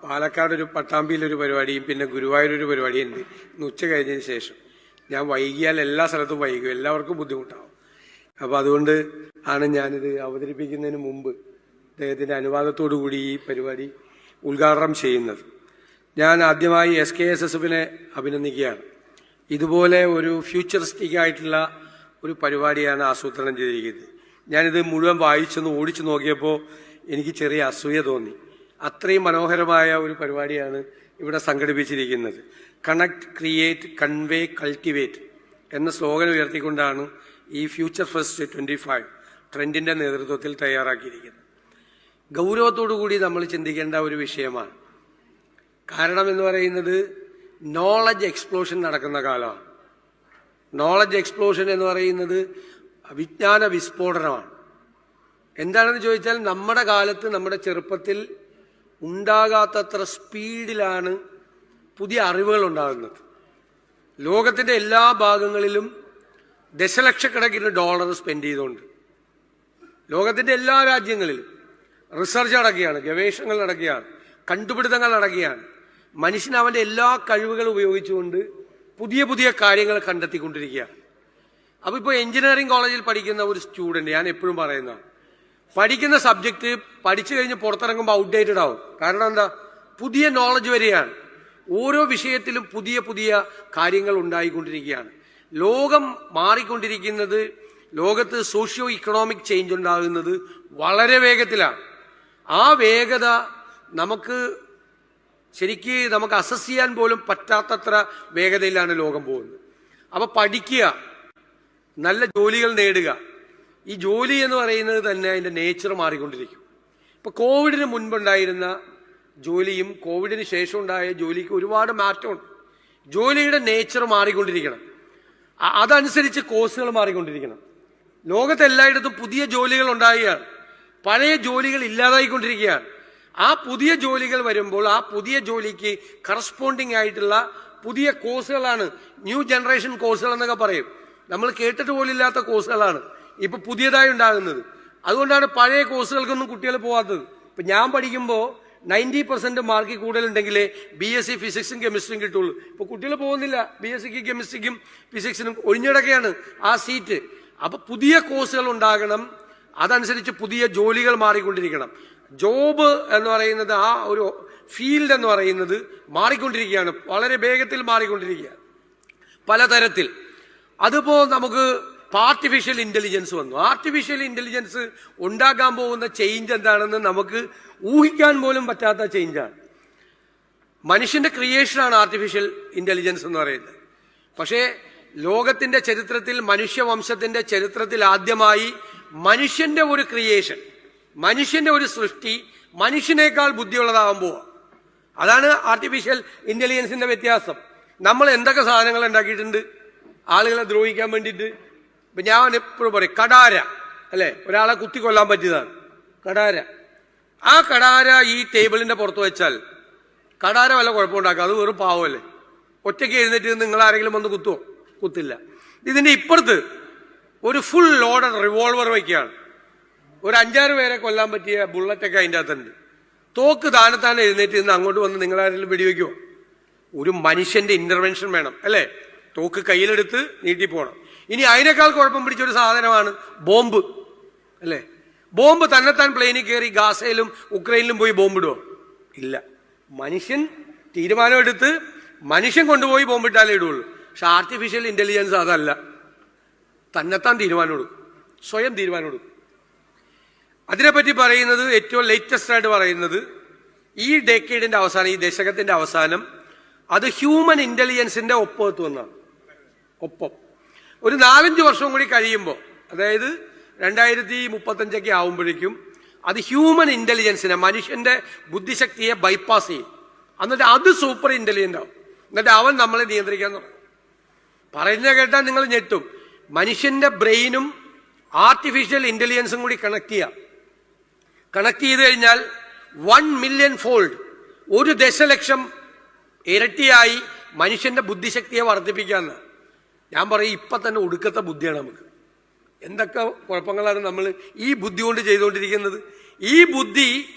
പാലക്കാട് ഒരു പട്ടാമ്പിയിലൊരു പരിപാടിയും പിന്നെ ഗുരുവായൂരൊരു പരിപാടിയും ഉണ്ട്. ഇന്ന് ഉച്ച കഴിഞ്ഞതിന് ശേഷം ഞാൻ വൈകിയാൽ എല്ലാ സ്ഥലത്തും വൈകും, എല്ലാവർക്കും ബുദ്ധിമുട്ടാവും. അപ്പോൾ അതുകൊണ്ട് ആണ് ഞാനിത് അവതരിപ്പിക്കുന്നതിന് മുമ്പ് അദ്ദേഹത്തിൻ്റെ അനുവാദത്തോടു കൂടി ഈ പരിപാടി ഉദ്ഘാടനം ചെയ്യുന്നത്. ഞാൻ ആദ്യമായി SKSSFനെ അഭിനന്ദിക്കുകയാണ്. ഇതുപോലെ ഒരു ഫ്യൂച്ചറിസ്റ്റിക് ആയിട്ടുള്ള ഒരു പരിപാടിയാണ് ആസൂത്രണം ചെയ്തിരിക്കുന്നത്. ഞാനിത് മുഴുവൻ വായിച്ചൊന്ന് ഓടിച്ചു നോക്കിയപ്പോൾ എനിക്ക് ചെറിയ അസൂയ തോന്നി. അത്രയും മനോഹരമായ ഒരു പരിപാടിയാണ് ഇവിടെ സംഘടിപ്പിച്ചിരിക്കുന്നത്. കണക്ട്, ക്രിയേറ്റ്, കൺവേ, കൾട്ടിവേറ്റ് എന്ന സ്ലോഗൻ ഉയർത്തിക്കൊണ്ടാണ് ഈ ഫ്യൂച്ചർ ഫസ്റ്റ് 25 ട്രെൻഡിന്റെ നേതൃത്വത്തിൽ തയ്യാറാക്കിയിരിക്കുന്നത്. ഗൗരവത്തോടുകൂടി നമ്മൾ ചിന്തിക്കേണ്ട ഒരു വിഷയമാണ്. കാരണം എന്ന് പറയുന്നത് നോളജ് എക്സ്പ്ലോഷൻ നടക്കുന്ന കാലമാണ്. നോളജ് എക്സ്പ്ലോഷൻ എന്ന് പറയുന്നത് വിജ്ഞാന വിസ്ഫോടനമാണ്. എന്താണെന്ന് ചോദിച്ചാൽ നമ്മുടെ കാലത്ത്, നമ്മുടെ ചെറുപ്പത്തിൽ ഉണ്ടാകാത്തത്ര സ്പീഡിലാണ് പുതിയ അറിവുകൾ ഉണ്ടാകുന്നത്. ലോകത്തിന്റെ എല്ലാ ഭാഗങ്ങളിലും ദശലക്ഷക്കണക്കിന് ഡോളർ സ്പെൻഡ് ചെയ്തുകൊണ്ട് ലോകത്തിന്റെ എല്ലാ രാജ്യങ്ങളിലും റിസർച്ച് നടക്കുകയാണ്, ഗവേഷണങ്ങൾ നടക്കുകയാണ്, കണ്ടുപിടുത്തങ്ങൾ നടക്കുകയാണ്. മനുഷ്യൻ അവന്റെ എല്ലാ കഴിവുകളും ഉപയോഗിച്ചുകൊണ്ട് പുതിയ പുതിയ കാര്യങ്ങൾ കണ്ടെത്തിക്കൊണ്ടിരിക്കുകയാണ്. അപ്പൊ ഇപ്പോൾ എഞ്ചിനീയറിംഗ് കോളേജിൽ പഠിക്കുന്ന ഒരു സ്റ്റുഡന്റ്, ഞാൻ എപ്പോഴും പറയുന്ന പഠിക്കുന്ന സബ്ജക്ട് പഠിച്ചു കഴിഞ്ഞ് പുറത്തിറങ്ങുമ്പോൾ ഔട്ട്ഡേറ്റഡ് ആവും. കാരണം എന്താ? പുതിയ നോളജ് വരികയാണ്. ഓരോ വിഷയത്തിലും പുതിയ പുതിയ കാര്യങ്ങൾ ഉണ്ടായിക്കൊണ്ടിരിക്കുകയാണ്. ലോകം മാറിക്കൊണ്ടിരിക്കുന്നത്, ലോകത്ത് സോഷ്യോ ഇക്കണോമിക് ചേഞ്ച് ഉണ്ടാകുന്നത് വളരെ വേഗത്തിലാണ്. ആ വേഗത നമുക്ക് അസസ് ചെയ്യാൻ പോലും പറ്റാത്തത്ര വേഗതയിലാണ് ലോകം പോകുന്നത്. അപ്പൊ പഠിക്കുക, നല്ല ജോലികൾ നേടുക. ഈ ജോലി എന്ന് പറയുന്നത് തന്നെ അതിന്റെ നേച്ചർ മാറിക്കൊണ്ടിരിക്കും. ഇപ്പൊ കോവിഡിന് മുൻപുണ്ടായിരുന്ന ജോലിയും കോവിഡിന് ശേഷം ഉണ്ടായ ജോലിക്ക് ഒരുപാട് മാറ്റമുണ്ട്. ജോലിയുടെ നേച്ചർ മാറിക്കൊണ്ടിരിക്കണം, അതനുസരിച്ച് കോഴ്സുകൾ മാറിക്കൊണ്ടിരിക്കണം. ലോകത്തെല്ലായിടത്തും പുതിയ ജോലികൾ ഉണ്ടാകുകയാണ്, പഴയ ജോലികൾ ഇല്ലാതായിക്കൊണ്ടിരിക്കുകയാണ്. ആ പുതിയ ജോലികൾ വരുമ്പോൾ ആ പുതിയ ജോലിക്ക് കറസ്പോണ്ടിങ് ആയിട്ടുള്ള പുതിയ കോഴ്സുകളാണ് ന്യൂ ജനറേഷൻ കോഴ്സുകൾ എന്നൊക്കെ പറയും. നമ്മൾ കേട്ടിട്ട് പോലില്ലാത്ത കോഴ്സുകളാണ് ഇപ്പൊ പുതിയതായി ഉണ്ടാകുന്നത്. അതുകൊണ്ടാണ് പഴയ കോഴ്സുകൾക്കൊന്നും കുട്ടികൾ പോകാത്തത്. ഇപ്പൊ ഞാൻ പഠിക്കുമ്പോൾ 90% മാർക്ക് കൂടുതലുണ്ടെങ്കിലേ BSc ഫിസിക്സും കെമിസ്ട്രിയും കിട്ടുള്ളൂ. ഇപ്പൊ കുട്ടികൾ പോകുന്നില്ല, BScക്ക് കെമിസ്ട്രിക്കും ഫിസിക്സിനും ഒഴിഞ്ഞിടക്കുകയാണ് ആ സീറ്റ്. അപ്പൊ പുതിയ കോഴ്സുകൾ ഉണ്ടാകണം, അതനുസരിച്ച് പുതിയ ജോലികൾ മാറിക്കൊണ്ടിരിക്കണം. ജോബ് എന്ന് പറയുന്നത്, ആ ഒരു ഫീൽഡ് എന്ന് പറയുന്നത് മാറിക്കൊണ്ടിരിക്കുകയാണ്, വളരെ വേഗത്തിൽ മാറിക്കൊണ്ടിരിക്കുകയാണ് പലതരത്തിൽ. അതിപ്പോ നമുക്ക് ആർട്ടിഫിഷ്യൽ ഇന്റലിജൻസ് വന്നു. ആർട്ടിഫിഷ്യൽ ഇന്റലിജൻസ് ഉണ്ടാക്കാൻ പോകുന്ന ചേഞ്ച് എന്താണെന്ന് നമുക്ക് ഊഹിക്കാൻ പോലും പറ്റാത്ത ചേഞ്ചാണ്. മനുഷ്യന്റെ ക്രിയേഷനാണ് ആർട്ടിഫിഷ്യൽ ഇന്റലിജൻസ് എന്ന് പറയുന്നത്. പക്ഷേ ലോകത്തിന്റെ ചരിത്രത്തിൽ, മനുഷ്യവംശത്തിന്റെ ചരിത്രത്തിൽ ആദ്യമായി മനുഷ്യന്റെ ഒരു ക്രിയേഷൻ, മനുഷ്യന്റെ ഒരു സൃഷ്ടി മനുഷ്യനേക്കാൾ ബുദ്ധിയുള്ളതാകാൻ പോവുക. അതാണ് ആർട്ടിഫിഷ്യൽ ഇന്റലിജൻസിന്റെ വ്യത്യാസം. നമ്മൾ എന്തൊക്കെ സാധനങ്ങൾ ഉണ്ടാക്കിയിട്ടുണ്ട് ആളുകളെ ദ്രോഹിക്കാൻ വേണ്ടിയിട്ട്. ഇപ്പൊ ഞാൻ എപ്പോഴും പറയും, കടാര അല്ലെ, ഒരാളെ കുത്തിക്കൊല്ലാൻ പറ്റിയതാണ് കടാര. ആ കടാര ഈ ടേബിളിന്റെ പുറത്ത് വെച്ചാൽ കടാര വല്ല കുഴപ്പമുണ്ടാക്കുക? അത് വെറും പാവമല്ലേ? ഒറ്റയ്ക്ക് എഴുന്നേറ്റ് നിങ്ങൾ ആരെങ്കിലും വന്ന് കുത്തുവോ? കുത്തില്ല. ഇതിന്റെ ഇപ്പുറത്ത് ഒരു ഫുൾ ലോഡഡ് റിവോൾവർ വയ്ക്കുകയാണ്. ഒരു 5-6 പേരെ കൊല്ലാൻ പറ്റിയ ബുള്ളറ്റൊക്കെ അതിൻ്റെ അകത്തുണ്ട്. തോക്ക് താനെ എഴുന്നേറ്റ് നിന്ന് അങ്ങോട്ട് വന്ന് നിങ്ങളാരെങ്കിലും വെടിവെക്കുമോ? ഒരു മനുഷ്യന്റെ ഇന്റർവെൻഷൻ വേണം അല്ലേ? തോക്ക് കയ്യിലെടുത്ത് നീട്ടിപ്പോണം. ഇനി അതിനേക്കാൾ കുഴപ്പം പിടിച്ചൊരു സാധനമാണ് ബോംബ് അല്ലേ? ബോംബ് തന്നെത്താൻ പ്ലെയിനിൽ കയറി ഗാസയിലും ഉക്രൈനിലും പോയി ബോംബിടുവോ? ഇല്ല. മനുഷ്യൻ തീരുമാനമെടുത്ത് മനുഷ്യൻ കൊണ്ടുപോയി ബോംബിട്ടാലേ ഇടുള്ളൂ. പക്ഷെ ആർട്ടിഫിഷ്യൽ ഇന്റലിജൻസ് അതല്ല, തന്നെത്താൻ തീരുമാനമെടുക്കും, സ്വയം തീരുമാനമെടുക്കും. അതിനെപ്പറ്റി പറയുന്നത്, ഏറ്റവും ലേറ്റസ്റ്റ് ആയിട്ട് പറയുന്നത്, ഈ ഡെക്കേഡിന്റെ അവസാനം, ഈ ദശകത്തിന്റെ അവസാനം അത് ഹ്യൂമൻ ഇന്റലിജൻസിന്റെ ഒപ്പം എത്തുമെന്നാണ്. ഒപ്പം ഒരു 4-5 വർഷം കൂടി കഴിയുമ്പോൾ, അതായത് 2035 ആവുമ്പോഴേക്കും അത് ഹ്യൂമൻ ഇന്റലിജൻസിനെ, മനുഷ്യന്റെ ബുദ്ധിശക്തിയെ ബൈപ്പാസ് ചെയ്യും. എന്നിട്ട് അത് സൂപ്പർ ഇന്റലിജന്റ് ആവും. എന്നിട്ട് അവൻ നമ്മളെ നിയന്ത്രിക്കാൻ തുടങ്ങും. പറയുന്നത് കേട്ടാൽ നിങ്ങൾ ഞെട്ടും. മനുഷ്യന്റെ ബ്രെയിനും ആർട്ടിഫിഷ്യൽ ഇന്റലിജൻസും കൂടി കണക്ട് ചെയ്ത് കഴിഞ്ഞാൽ 1 മില്യൺ ഫോൾഡ്, 1 ദശലക്ഷം ഇരട്ടിയായി മനുഷ്യന്റെ ബുദ്ധിശക്തിയെ വർദ്ധിപ്പിക്കാന്ന്. ഞാൻ പറയും, ഇപ്പൊ തന്നെ ഒടുക്കത്തെ ബുദ്ധിയാണ് നമുക്ക്. എന്തൊക്കെ കുഴപ്പങ്ങളാണ് നമ്മൾ ഈ ബുദ്ധി കൊണ്ട് ചെയ്തുകൊണ്ടിരിക്കുന്നത്. ഈ ബുദ്ധി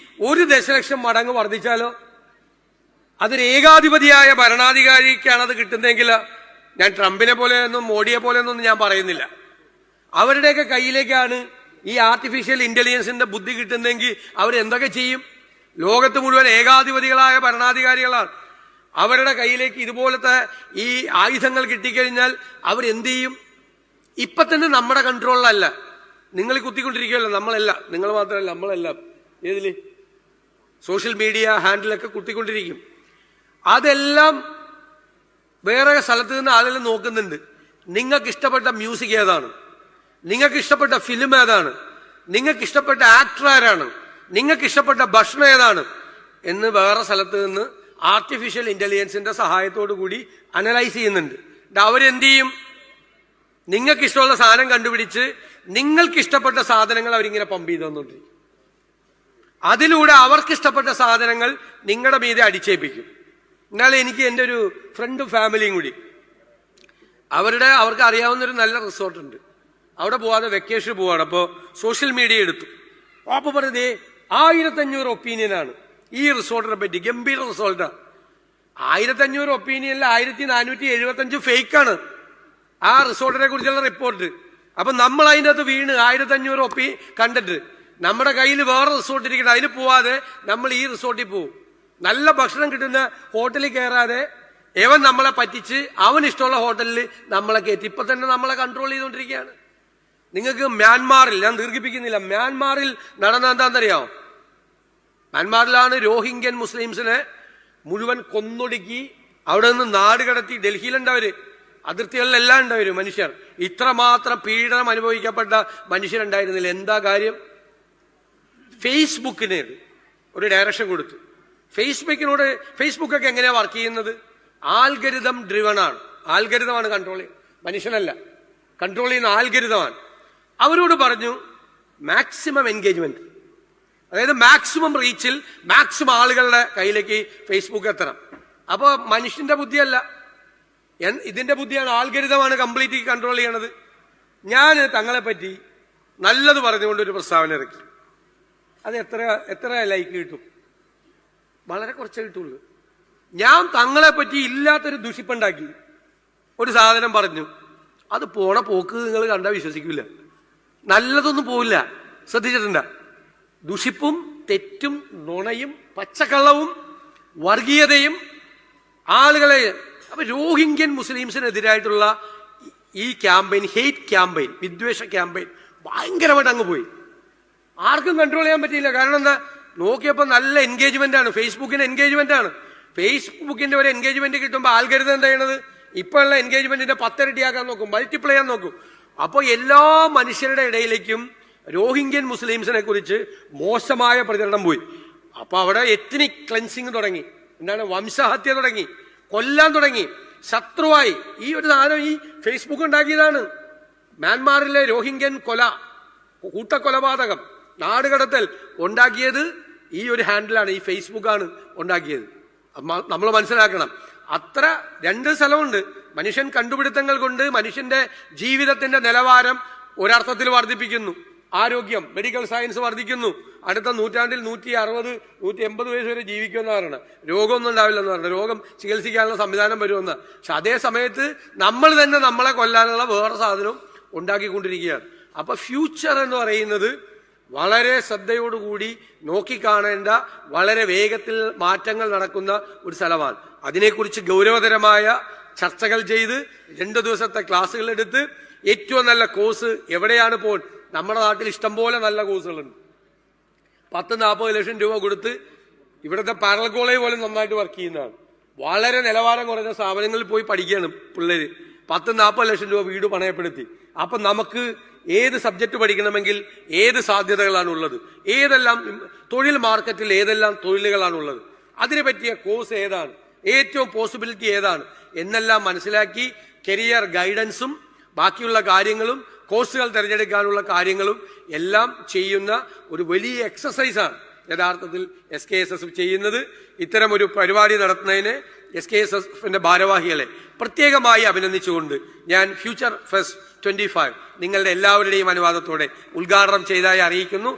1 ദശലക്ഷം മടങ്ങ് വർദ്ധിച്ചാലോ അതൊരു ഏകാധിപതിയായ ഭരണാധികാരിക്കാണ് അത് കിട്ടുന്നതെങ്കിൽ, ഞാൻ ട്രംപിനെ പോലെയൊന്നും മോഡിയെ പോലെയൊന്നും ഞാൻ പറയുന്നില്ല, അവരുടെയൊക്കെ കയ്യിലേക്കാണ് ഈ ആർട്ടിഫിഷ്യൽ ഇന്റലിജൻസിന്റെ ബുദ്ധി കിട്ടുന്നെങ്കിൽ അവരെന്തൊക്കെ ചെയ്യും? ലോകത്ത് മുഴുവൻ ഏകാധിപതികളായ ഭരണാധികാരികളാണ്. അവരുടെ കയ്യിലേക്ക് ഇതുപോലത്തെ ഈ ആയുധങ്ങൾ കിട്ടിക്കഴിഞ്ഞാൽ അവരെന്ത് ചെയ്യും? ഇപ്പൊ തന്നെ നമ്മുടെ കൺട്രോളിലല്ല, നിങ്ങൾ കുത്തിക്കൊണ്ടിരിക്കുകയല്ലോ, നമ്മളല്ല, നിങ്ങൾ മാത്രമല്ല, നമ്മളെല്ലാം ഏതില് സോഷ്യൽ മീഡിയ ഹാൻഡിലൊക്കെ കുത്തിക്കൊണ്ടിരിക്കും. അതെല്ലാം വേറെ സ്ഥലത്ത് നിന്ന് ആളുകൾ നോക്കുന്നുണ്ട്. നിങ്ങൾക്ക് ഇഷ്ടപ്പെട്ട മ്യൂസിക് ഏതാണ്, നിങ്ങൾക്ക് ഇഷ്ടപ്പെട്ട ഫിലിം ഏതാണ്, നിങ്ങൾക്ക് ഇഷ്ടപ്പെട്ട ആക്ടർ ആരാണ്, നിങ്ങൾക്ക് ഇഷ്ടപ്പെട്ട ഭക്ഷണം ഏതാണ് എന്ന് വേറെ സ്ഥലത്ത് നിന്ന് ആർട്ടിഫിഷ്യൽ ഇന്റലിജൻസിന്റെ സഹായത്തോടു കൂടി അനലൈസ് ചെയ്യുന്നുണ്ട്. അവരെന്ത് ചെയ്യും? നിങ്ങൾക്ക് ഇഷ്ടമുള്ള സാധനം കണ്ടുപിടിച്ച് നിങ്ങൾക്ക് ഇഷ്ടപ്പെട്ട സാധനങ്ങൾ അവരിങ്ങനെ പമ്പ് ചെയ്ത് തന്നുകൊണ്ടിരിക്കും. അതിലൂടെ അവർക്ക് ഇഷ്ടപ്പെട്ട സാധനങ്ങൾ നിങ്ങളുടെ മീതെ അടിച്ചേൽപ്പിക്കും. എന്നാലും എനിക്ക് എൻ്റെ ഒരു ഫ്രണ്ടും ഫാമിലിയും കൂടി അവർക്ക് അറിയാവുന്നൊരു നല്ല റിസോർട്ടുണ്ട്, അവിടെ പോവാതെ വെക്കേഷൻ പോവാണ്. അപ്പോൾ സോഷ്യൽ മീഡിയ എടുത്തു. അപ്പോൾ പറഞ്ഞതേ 1500 ഒപ്പീനിയനാണ് ഈ റിസോർട്ടിനെ പറ്റി, ഗംഭീര റിസോർട്ടാണ്. 1500 ഒപ്പീനിയനിൽ 1475 ഫേക്കാണ് ആ റിസോർട്ടിനെ കുറിച്ചുള്ള റിപ്പോർട്ട്. അപ്പൊ നമ്മൾ അതിൻ്റെ അകത്ത് വീണ് 1500 കണ്ടിട്ട് നമ്മുടെ കയ്യിൽ വേറെ റിസോർട്ട് ഇരിക്കണം, അതിന് പോവാതെ നമ്മൾ ഈ റിസോർട്ടിൽ പോവും. നല്ല ഭക്ഷണം കിട്ടുന്ന ഹോട്ടലിൽ കയറാതെ എവൻ നമ്മളെ പറ്റിച്ച് അവൻ ഇഷ്ടമുള്ള ഹോട്ടലിൽ നമ്മളെ കയറ്റി ഇപ്പൊ തന്നെ നമ്മളെ കൺട്രോൾ ചെയ്തുകൊണ്ടിരിക്കുകയാണ്. നിങ്ങൾക്ക് മ്യാൻമാറിൽ, ഞാൻ ദീർഘിപ്പിക്കുന്നില്ല, മ്യാൻമാറിൽ നടന്ന എന്താണെന്നറിയാമോ? മ്യാൻമാറിലാണ് രോഹിംഗ്യൻ മുസ്ലിംസിനെ മുഴുവൻ കൊന്നൊടുക്കി അവിടെ നിന്ന് നാട് കടത്തി. ഡൽഹിയിലുണ്ടവര്, അതിർത്തികളിലെല്ലാം ഉണ്ടവര് മനുഷ്യർ. ഇത്രമാത്രം പീഡനം അനുഭവിക്കപ്പെട്ട മനുഷ്യരുണ്ടായിരുന്നില്ല. എന്താ കാര്യം? ഫേസ്ബുക്കിന് ഒരു ഡയറക്ഷൻ കൊടുത്തു. ഫേസ്ബുക്കൊക്കെ എങ്ങനെയാ വർക്ക് ചെയ്യുന്നത്? ആൽഗരിതം ഡ്രിവൺ ആണ്. ആൽഗരിതമാണ് കൺട്രോൾ ചെയ്യുന്നത്, മനുഷ്യനല്ല. കൺട്രോൾ ചെയ്യുന്ന ആൽഗരിതമാണ്. അവരോട് പറഞ്ഞു മാക്സിമം എൻഗേജ്മെന്റ്, അതായത് മാക്സിമം റീച്ചിൽ മാക്സിമം ആളുകളുടെ കയ്യിലേക്ക് ഫേസ്ബുക്ക് എത്തണം. അപ്പൊ മനുഷ്യന്റെ ബുദ്ധിയല്ല, ഇതിന്റെ ബുദ്ധിയാണ്, ആൽഗരിതമാണ് കംപ്ലീറ്റ് കൺട്രോൾ ചെയ്യണത്. ഞാൻ തങ്ങളെ പറ്റി നല്ലത് പറഞ്ഞുകൊണ്ട് ഒരു പ്രസ്താവന ഇറക്കി. അത് എത്ര ലൈക്ക് കിട്ടും? വളരെ കുറച്ചേ കിട്ടുള്ളൂ. ഞാൻ തങ്ങളെ പറ്റി ഇല്ലാത്തൊരു ദുഷിപ്പുണ്ടാക്കി ഒരു സാധനം പറഞ്ഞു, അത് പോണ പോക്ക് നിങ്ങൾ കണ്ടാൽ വിശ്വസിക്കില്ല. നല്ലതൊന്നും പോവില്ല. ശ്രദ്ധിച്ചിട്ടുണ്ട? ദുഷിപ്പും തെറ്റും നുണയും പച്ചക്കള്ളവും വർഗീയതയും ആളുകളെ. അപ്പൊ രോഹിംഗ്യൻ മുസ്ലിംസിനെതിരായിട്ടുള്ള ഈ ക്യാമ്പയിൻ, ഹെയ്റ്റ് ക്യാമ്പയിൻ, വിദ്വേഷ ക്യാമ്പയിൻ ഭയങ്കരമായിട്ട് അങ്ങ് പോയി. ആർക്കും കൺട്രോൾ ചെയ്യാൻ പറ്റിയില്ല. കാരണം എന്താ? നോക്കിയപ്പോൾ നല്ല എൻഗേജ്മെന്റ് ആണ്, ഫേസ്ബുക്കിന് എൻഗേജ്മെന്റ് ആണ്. ഫേസ്ബുക്കിന്റെ ഒരു എൻഗേജ്മെന്റ് കിട്ടുമ്പോൾ ആൽഗരിതം എന്താ ചെയ്യണത്? ഇപ്പൊ ഉള്ള എൻഗേജ്മെന്റിന്റെ 10 ഇരട്ടിയാക്കാൻ നോക്കും, മൾട്ടിപ്ലൈ ചെയ്യാൻ നോക്കും. അപ്പൊ എല്ലാ മനുഷ്യരുടെ ഇടയിലേക്കും രോഹിംഗ്യൻ മുസ്ലിംസിനെ കുറിച്ച് മോശമായ പ്രചരണം പോയി. അപ്പൊ അവിടെ എത്നിക് ക്ലെൻസിങ് തുടങ്ങി, എന്താണ്, വംശഹത്യ തുടങ്ങി, കൊല്ലാൻ തുടങ്ങി, ശത്രുവായി. ഈ ഒരു സാധനം ഈ ഫേസ്ബുക്ക് ഉണ്ടാക്കിയതാണ്. മ്യാൻമാറിലെ രോഹിംഗ്യൻ കൂട്ടക്കൊലപാതകം, നാടുകടത്തൽ ഉണ്ടാക്കിയത് ഈ ഒരു ഹാൻഡിലാണ്, ഈ ഫേസ്ബുക്കാണ് ഉണ്ടാക്കിയത്. നമ്മൾ മനസ്സിലാക്കണം. അത്ര 2 സ്ഥലമുണ്ട്. മനുഷ്യൻ കണ്ടുപിടുത്തങ്ങൾ കൊണ്ട് മനുഷ്യന്റെ ജീവിതത്തിന്റെ നിലവാരം ഒരർത്ഥത്തിൽ വർദ്ധിപ്പിക്കുന്നു. ആരോഗ്യം, മെഡിക്കൽ സയൻസ് വർദ്ധിക്കുന്നു. അടുത്ത നൂറ്റാണ്ടിൽ 160, 180 വയസ്സ് വരെ ജീവിക്കുമെന്ന് പറയണം. രോഗമൊന്നും ഉണ്ടാവില്ലെന്ന് പറയണം. രോഗം ചികിത്സിക്കാനുള്ള സംവിധാനം വരുമെന്ന്. പക്ഷെ അതേ സമയത്ത് നമ്മൾ തന്നെ നമ്മളെ കൊല്ലാനുള്ള വേറെ സാധനം ഉണ്ടാക്കിക്കൊണ്ടിരിക്കുകയാണ്. അപ്പൊ ഫ്യൂച്ചർ എന്ന് പറയുന്നത് വളരെ ശ്രദ്ധയോടുകൂടി നോക്കിക്കാണേണ്ട, വളരെ വേഗത്തിൽ മാറ്റങ്ങൾ നടക്കുന്ന ഒരു സ്ഥലമാണ്. അതിനെക്കുറിച്ച് ഗൗരവതരമായ ചർച്ചകൾ ചെയ്ത് 2 ദിവസത്തെ ക്ലാസ്സുകൾ എടുത്ത് ഏറ്റവും നല്ല കോഴ്സ് എവിടെയാണ് പോൺ. നമ്മുടെ നാട്ടിൽ ഇഷ്ടംപോലെ നല്ല കോഴ്സുകളുണ്ട്. 10-40 ലക്ഷം രൂപ കൊടുത്ത് ഇവിടുത്തെ പാരലൽ കോളേജ് പോലും നന്നായിട്ട് വർക്ക് ചെയ്യുന്നതാണ്. വളരെ നിലവാരം കുറഞ്ഞ സ്ഥാപനങ്ങളിൽ പോയി പഠിക്കുകയാണ് പിള്ളേര്. 10-40 ലക്ഷം രൂപ വീട് പണയപ്പെടുത്തി. അപ്പൊ നമുക്ക് ഏത് സബ്ജക്ട് പഠിക്കണമെങ്കിൽ ഏത് സാധ്യതകളാണ് ഉള്ളത്, ഏതെല്ലാം തൊഴിൽ മാർക്കറ്റിൽ ഏതെല്ലാം തൊഴിലുകളാണുള്ളത്, അതിനെ പറ്റിയ കോഴ്സ് ഏതാണ്, ഏറ്റവും പോസിബിലിറ്റി ഏതാണ് എന്നെല്ലാം മനസ്സിലാക്കി കരിയർ ഗൈഡൻസും ബാക്കിയുള്ള കാര്യങ്ങളും കോഴ്സുകൾ തിരഞ്ഞെടുക്കാനുള്ള കാര്യങ്ങളും എല്ലാം ചെയ്യുന്ന ഒരു വലിയ എക്സസൈസാണ് യഥാർത്ഥത്തിൽ SKSS ചെയ്യുന്നത്. ഇത്തരമൊരു പരിപാടി നടത്തുന്നതിന് SKSSന്റെ ഭാരവാഹികളെ പ്രത്യേകമായി അഭിനന്ദിച്ചുകൊണ്ട് ഞാൻ ഫ്യൂച്ചർ ഫെസ്റ്റ് 25 നിങ്ങളുടെ എല്ലാവരുടെയും അനുവാദത്തോടെ ഉദ്ഘാടനം ചെയ്തതായി അറിയിക്കുന്നു.